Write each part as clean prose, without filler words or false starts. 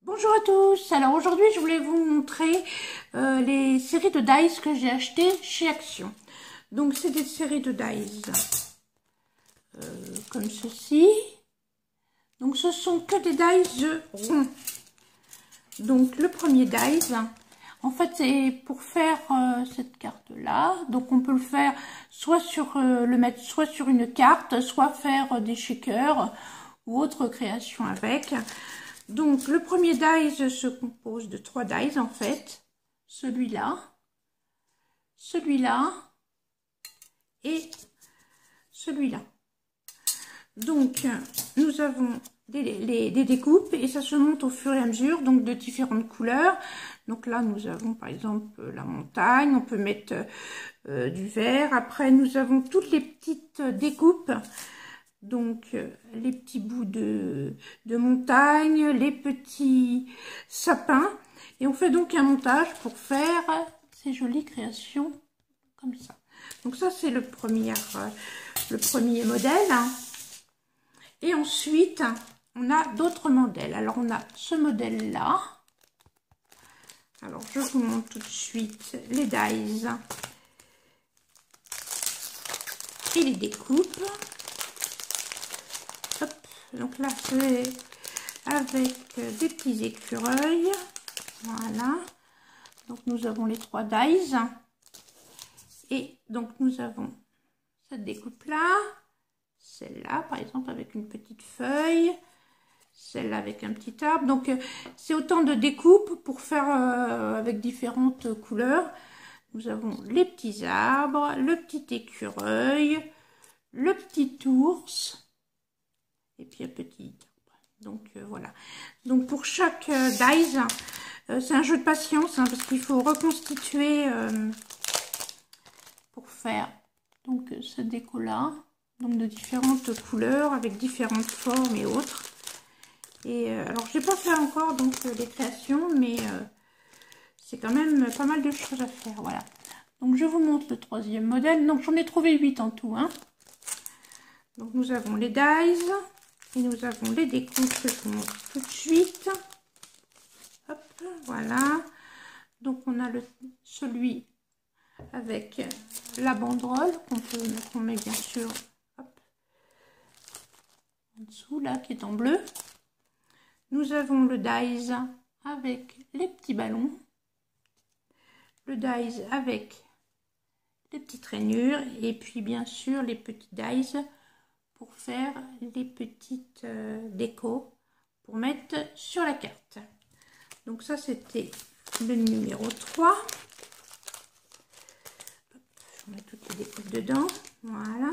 Bonjour à tous, alors aujourd'hui je voulais vous montrer les séries de dies que j'ai achetées chez Action. Donc c'est des séries de dies comme ceci. Donc ce sont que des dies ronds. Donc le premier dies, en fait c'est pour faire cette carte là. Donc on peut le faire soit sur le mettre soit sur une carte, soit faire des shakers ou autre création avec. Donc, le premier dies se compose de 3 dies en fait. Celui-là, celui-là et celui-là. Donc, nous avons des découpes et ça se monte au fur et à mesure, donc de différentes couleurs. Donc là, nous avons par exemple la montagne, on peut mettre du vert. Après, nous avons toutes les petites découpes. Donc, les petits bouts de montagne, les petits sapins. Et on fait donc un montage pour faire ces jolies créations comme ça. Donc ça, c'est le premier modèle. Et ensuite, on a d'autres modèles. Alors, on a ce modèle-là. Alors, je vous montre tout de suite les dies et les découpes. Donc là, c'est avec des petits écureuils. Voilà. Donc nous avons les 3 dies. Et donc nous avons cette découpe-là. Celle-là, par exemple, avec une petite feuille. Celle-là avec un petit arbre. Donc c'est autant de découpes pour faire avec différentes couleurs. Nous avons les petits arbres, le petit écureuil, le petit ours. Et puis un petit. Donc voilà. Donc pour chaque dies, c'est un jeu de patience, hein, parce qu'il faut reconstituer pour faire donc ce déco là, donc de différentes couleurs avec différentes formes et autres. Et alors j'ai pas fait encore donc les créations, mais c'est quand même pas mal de choses à faire. Voilà. Donc je vous montre le troisième modèle. Donc j'en ai trouvé 8 en tout, hein. Donc nous avons les dies. Et nous avons les découpes que je vous montre tout de suite. Hop, voilà. Donc on a celui avec la banderole qu'on met bien sûr hop, en dessous là qui est en bleu. Nous avons le dies avec les petits ballons. Le dies avec les petites rainures. Et puis bien sûr les petits dies pour faire les petites décos pour mettre sur la carte. Donc ça, c'était le numéro 3. Je mets toutes les découpes dedans. Voilà.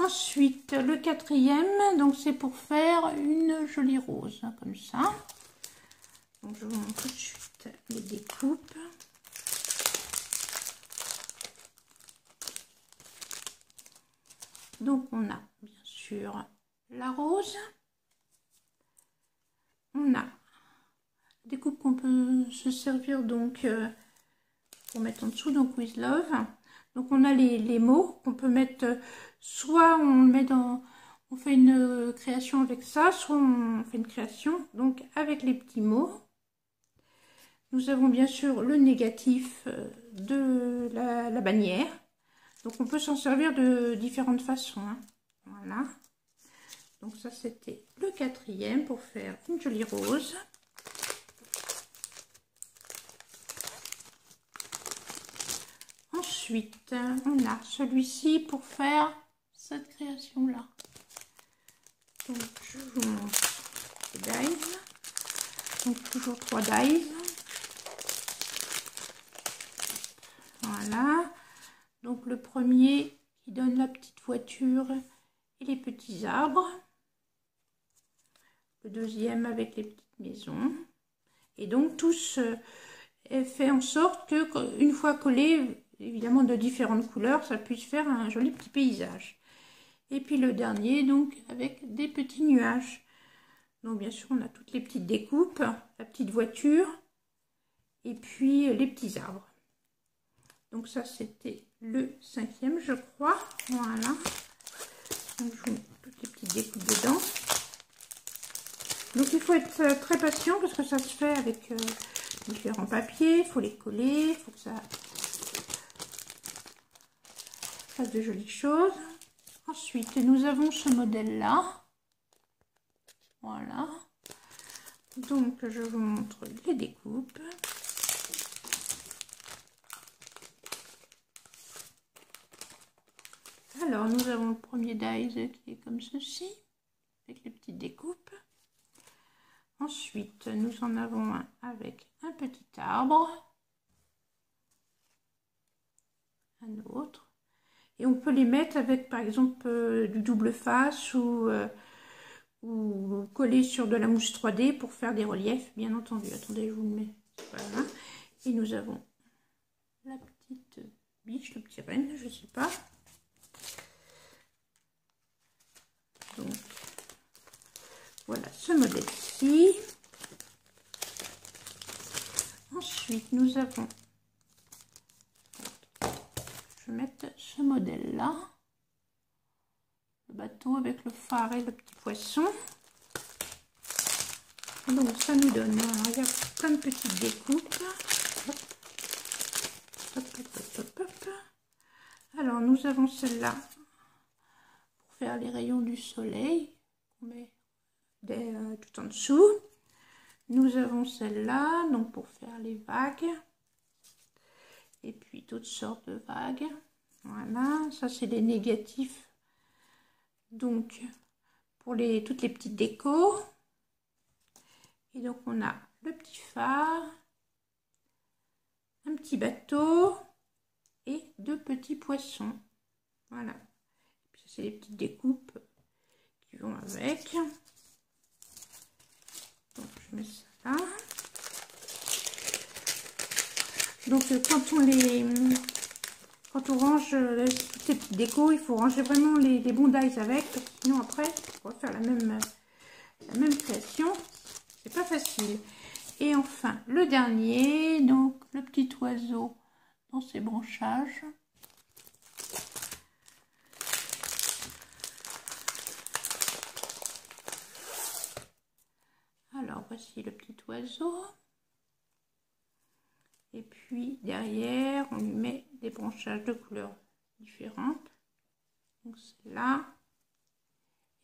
Ensuite, le quatrième, donc c'est pour faire une jolie rose, hein, comme ça. Donc je vous montre tout de suite les découpes. Donc on a bien sûr la rose, on a des coupes qu'on peut se servir donc pour mettre en dessous, donc with love. Donc on a les mots qu'on peut mettre, soit on le met dans, on fait une création avec ça, soit on fait une création donc avec les petits mots. Nous avons bien sûr le négatif de la bannière. Donc on peut s'en servir de différentes façons, hein. Voilà. Donc ça c'était le quatrième pour faire une jolie rose. Ensuite on a celui-ci pour faire cette création là. Donc je vous montre les dies. Donc toujours 3 dies. Voilà. Donc le premier qui donne la petite voiture et les petits arbres. Le deuxième avec les petites maisons. Et donc tous fait en sorte que une fois collé, évidemment de différentes couleurs, ça puisse faire un joli petit paysage. Et puis le dernier donc avec des petits nuages. Donc bien sûr on a toutes les petites découpes, la petite voiture et puis les petits arbres. Donc ça c'était le cinquième je crois. Voilà. Donc je vous mets toutes les petites découpes dedans. Donc il faut être très patient parce que ça se fait avec différents papiers. Il faut les coller, il faut que ça fasse de jolies choses. Ensuite, nous avons ce modèle-là. Voilà. Donc je vous montre les découpes. Alors, nous avons le premier dies qui est comme ceci, avec les petites découpes. Ensuite, nous en avons un avec un petit arbre. Un autre. Et on peut les mettre avec, par exemple, du double face ou coller sur de la mousse 3D pour faire des reliefs, bien entendu. Attendez, je vous le mets. Voilà. Et nous avons la petite biche, le petit renne, je ne sais pas. Donc, voilà ce modèle-ci. Ensuite, nous avons, je vais mettre ce modèle-là, le bateau avec le phare et le petit poisson. Donc, ça nous donne, alors, il y a plein de petites découpes. Hop. Hop, hop, hop, hop. Alors, nous avons celle-là pour faire les rayons du soleil. On met tout en dessous. Nous avons celle-là, donc pour faire les vagues. Et puis toutes sortes de vagues. Voilà, ça c'est les négatifs. Donc pour toutes les petites décos. Et donc on a le petit phare, un petit bateau et deux petits poissons. Voilà. Et puis c'est les petites découpes qui vont avec. Donc je mets ça là. Donc quand on range toutes ces petites décos, il faut ranger vraiment les bons dies avec, parce que sinon après on va faire la même création. C'est pas facile. Et enfin le dernier, donc le petit oiseau dans ses branchages. Alors voici le petit oiseau. Et puis derrière, on lui met des branchages de couleurs différentes. Donc celle-là.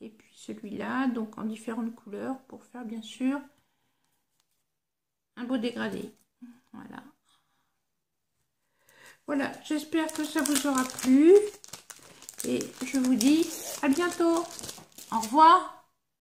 Et puis celui-là, donc en différentes couleurs pour faire bien sûr un beau dégradé. Voilà. Voilà, j'espère que ça vous aura plu. Et je vous dis à bientôt. Au revoir.